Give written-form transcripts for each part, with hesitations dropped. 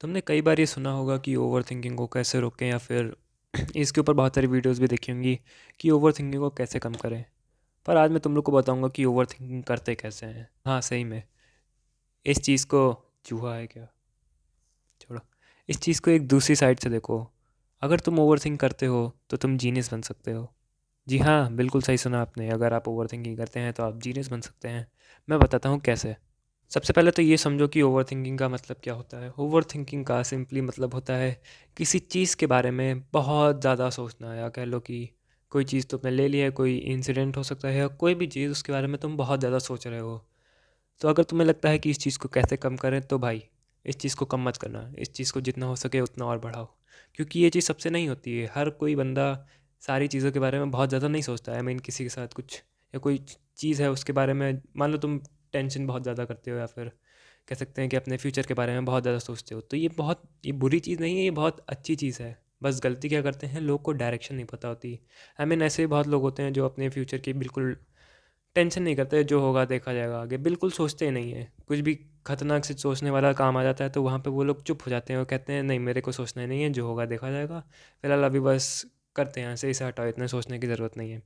तुमने कई बार ये सुना होगा कि ओवरथिंकिंग को कैसे रोकें या फिर इसके ऊपर बहुत सारी वीडियोस भी देखी होंगी कि ओवरथिंकिंग को कैसे कम करें। पर आज मैं तुम लोग को बताऊंगा कि ओवरथिंकिंग करते कैसे हैं। हाँ, सही में इस चीज़ को चूहा है क्या, छोड़ो। इस चीज़ को एक दूसरी साइड से देखो। अगर तुम ओवरथिंक करते हो तो तुम जीनियस बन सकते हो। जी हाँ, बिल्कुल सही सुना आपने। अगर आप ओवरथिंकिंग करते हैं तो आप जीनियस बन सकते हैं। मैं बताता हूँ कैसे। सबसे पहले तो ये समझो कि ओवरथिंकिंग का मतलब क्या होता है। ओवरथिंकिंग का सिंपली मतलब होता है किसी चीज़ के बारे में बहुत ज़्यादा सोचना, या कह लो कि कोई चीज़ तुमने ले ली है, कोई इंसिडेंट हो सकता है या कोई भी चीज़, उसके बारे में तुम बहुत ज़्यादा सोच रहे हो। तो अगर तुम्हें लगता है कि इस चीज़ को कैसे कम करें, तो भाई इस चीज़ को कम मत करना। इस चीज़ को जितना हो सके उतना और बढ़ाओ, क्योंकि ये चीज़ सबसे नहीं होती है। हर कोई बंदा सारी चीज़ों के बारे में बहुत ज़्यादा नहीं सोचता है। आई मीन किसी के साथ कुछ या कोई चीज़ है उसके बारे में, मान लो तुम टेंशन बहुत ज़्यादा करते हो या फिर कह सकते हैं कि अपने फ्यूचर के बारे में बहुत ज़्यादा सोचते हो, तो ये बुरी चीज़ नहीं है, ये बहुत अच्छी चीज़ है। बस गलती क्या करते हैं, लोग को डायरेक्शन नहीं पता होती। आई मीन ऐसे भी बहुत लोग होते हैं जो अपने फ्यूचर की बिल्कुल टेंशन नहीं करते, जो होगा देखा जाएगा आगे, बिल्कुल सोचते ही नहीं है। कुछ भी खतरनाक से सोचने वाला काम आ जाता है तो वहाँ पे वो लोग चुप हो जाते हैं और कहते हैं नहीं, मेरे को सोचना ही नहीं है, जो होगा देखा जाएगा, फिलहाल अभी बस करते हैं ऐसे, इसे हटाओ, इतने सोचने की ज़रूरत नहीं है।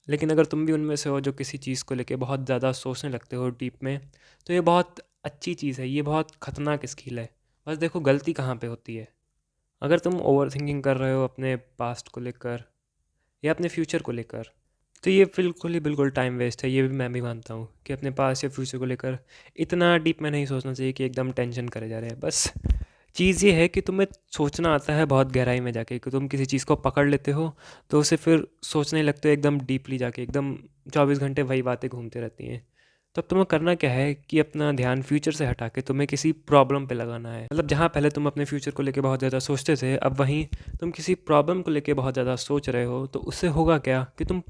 लेकिन अगर तुम भी उनमें से हो जो किसी चीज़ को लेके बहुत ज़्यादा सोचने लगते हो डीप में, तो ये बहुत अच्छी चीज़ है, ये बहुत ख़तरनाक स्किल है। बस देखो गलती कहाँ पे होती है। अगर तुम ओवर थिंकिंग कर रहे हो अपने पास्ट को लेकर या अपने फ्यूचर को लेकर, तो ये बिल्कुल टाइम वेस्ट है। ये भी मैं भी मानता हूँ कि अपने पास या फ्यूचर को लेकर इतना डीप में नहीं सोचना चाहिए कि एकदम टेंशन करे जा रहे हैं। बस चीज़ ये है कि तुम्हें सोचना आता है बहुत गहराई में जाके, कि तुम किसी चीज़ को पकड़ लेते हो तो उसे फिर सोचने लगते हो एकदम डीपली जाके, एकदम 24 घंटे वही बातें घूमते रहती हैं। तो अब तुम्हें करना क्या है कि अपना ध्यान फ्यूचर से हटा के तुम्हें किसी प्रॉब्लम पे लगाना है। मतलब जहाँ पहले तुम अपने फ्यूचर को लेके बहुत ज़्यादा सोचते थे, अब वहीं तुम किसी प्रॉब्लम को लेके बहुत ज़्यादा सोच रहे हो। तो उससे होगा क्या कि तुम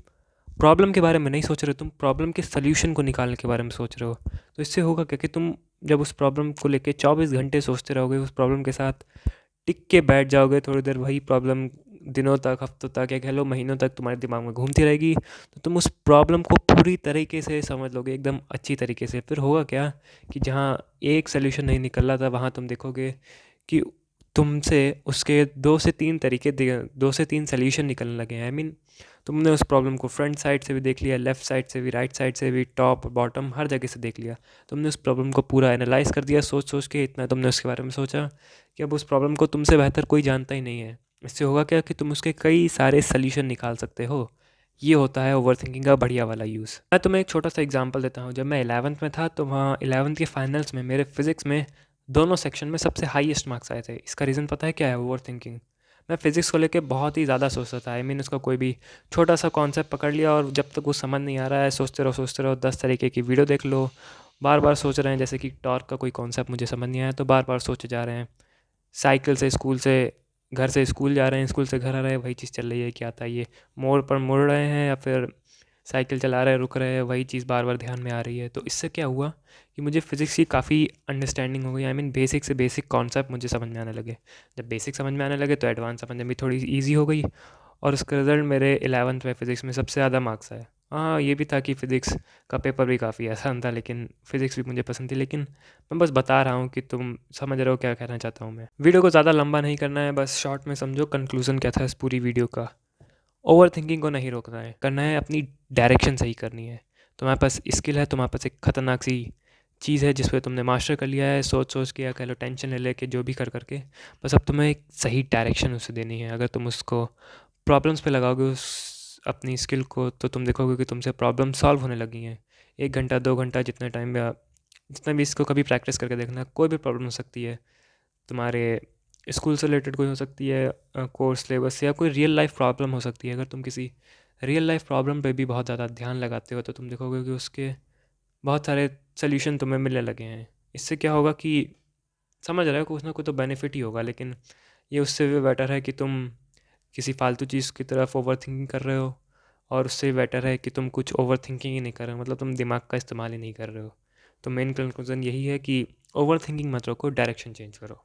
प्रॉब्लम के बारे में नहीं सोच रहे, तुम प्रॉब्लम के सल्यूशन को निकालने के बारे में सोच रहे हो। तो इससे होगा क्या कि तुम जब उस प्रॉब्लम को लेके 24 घंटे सोचते रहोगे, उस प्रॉब्लम के साथ टिक के बैठ जाओगे थोड़ी देर, वही प्रॉब्लम दिनों तक, हफ्तों तक, या कह लो महीनों तक तुम्हारे दिमाग में घूमती रहेगी, तो तुम उस प्रॉब्लम को पूरी तरीके से समझ लोगे, एकदम अच्छी तरीके से। फिर होगा क्या कि जहाँ एक सल्यूशन नहीं निकल रहा था, वहाँ तुम देखोगे कि तुमसे उसके 2 से 3 सल्यूशन निकलने लगे हैं। आई मीन तुमने उस प्रॉब्लम को फ्रंट साइड से भी देख लिया, लेफ़्ट साइड से भी, राइट साइड से भी, टॉप बॉटम हर जगह से देख लिया। तुमने उस प्रॉब्लम को पूरा एनालाइज कर दिया, सोच सोच के इतना तुमने उसके बारे में सोचा कि अब उस प्रॉब्लम को तुमसे बेहतर कोई जानता ही नहीं है। इससे होगा क्या कि तुम उसके कई सारे सल्यूशन निकाल सकते हो। ये होता है ओवरथिंकिंग का बढ़िया वाला यूज़। मैं तुम्हें एक छोटा सा एग्जांपल देता हूँ। जब मैं 11th में था तो वहाँ 11th के फाइनल्स में मेरे फिज़िक्स में दोनों सेक्शन में सबसे हाईएस्ट मार्क्स आए थे। इसका रीज़न पता है क्या है? ओवरथिंकिंग। मैं फ़िज़िक्स को लेके बहुत ही ज़्यादा सोचता था। आई मीन उसका कोई भी छोटा सा कॉन्सेप्ट पकड़ लिया और जब तक वो समझ नहीं आ रहा है, सोचते रहो, 10 तरीके की वीडियो देख लो, बार बार सोच रहे हैं। जैसे कि टॉर्क का कोई कॉन्सेप्ट मुझे समझ नहीं आया तो बार बार सोचे जा रहे हैं। साइकिल से स्कूल से घर से स्कूल जा रहे हैं, स्कूल से घर आ रहे हैं, वही चीज़ चल रही है। क्या था ये, मोड़ पर मुड़ रहे हैं या फिर साइकिल चला रहे हैं, रुक रहे हैं, वही चीज़ बार बार ध्यान में आ रही है। तो इससे क्या हुआ कि मुझे फिज़िक्स की काफ़ी अंडरस्टैंडिंग हो गई। आई मीन बेसिक से बेसिक कॉन्सेप्ट मुझे समझ में आने लगे। जब बेसिक समझ में आने लगे तो एडवांस समझने में थोड़ी ईजी हो गई, और उसका रिज़ल्ट मेरे 11th में फ़िज़िक्स में सबसे ज़्यादा मार्क्स आए। हाँ, ये भी था कि फ़िज़िक्स का पेपर भी काफ़ी आसान था, लेकिन फ़िज़िक्स भी मुझे पसंद थी। लेकिन मैं बस बता रहा हूँ कि तुम समझ रहे हो क्या कहना चाहता हूँ मैं। वीडियो को ज़्यादा लंबा नहीं करना है, बस शॉर्ट में समझो कंक्लूज़न क्या था इस पूरी वीडियो का। ओवर थिंकिंग को नहीं रोकना है, करना है अपनी डायरेक्शन सही करनी है। तुम्हारे पास स्किल है, तुम्हारे पास एक खतरनाक सी चीज़ है जिस पे तुमने मास्टर कर लिया है, सोच सोच के या कह लो टेंशन ले लेके, जो भी कर करके। बस अब तुम्हें एक सही डायरेक्शन उसे देनी है। अगर तुम उसको प्रॉब्लम्स पे लगाओगे उस अपनी स्किल को, तो तुम देखोगे कि तुमसे प्रॉब्लम सॉल्व होने लगी हैं। 1 घंटा 2 घंटा जितने टाइम में आप जितना भी इसको कभी प्रैक्टिस करके देखना, कोई भी प्रॉब्लम हो सकती है तुम्हारे स्कूल से रिलेटेड, कोई हो सकती है कोर्स सिलेबस से, या कोई रियल लाइफ प्रॉब्लम हो सकती है। अगर तुम किसी रियल लाइफ प्रॉब्लम पे भी बहुत ज़्यादा ध्यान लगाते हो तो तुम देखोगे कि उसके बहुत सारे सोल्यूशन तुम्हें मिलने लगे हैं। इससे क्या होगा कि समझ रहे हो, कुछ ना कुछ तो बेनिफिट ही होगा। लेकिन ये उससे भी बेटर है कि तुम किसी फालतू चीज़ की तरफ ओवर थिंकिंग कर रहे हो, और उससे बेटर है कि तुम कुछ ओवर थिंकिंग ही नहीं कर रहे हो, मतलब तुम दिमाग का इस्तेमाल ही नहीं कर रहे हो। तो मेन कंक्लूजन यही है कि ओवर थिंकिंग मत रखो, डायरेक्शन चेंज करो।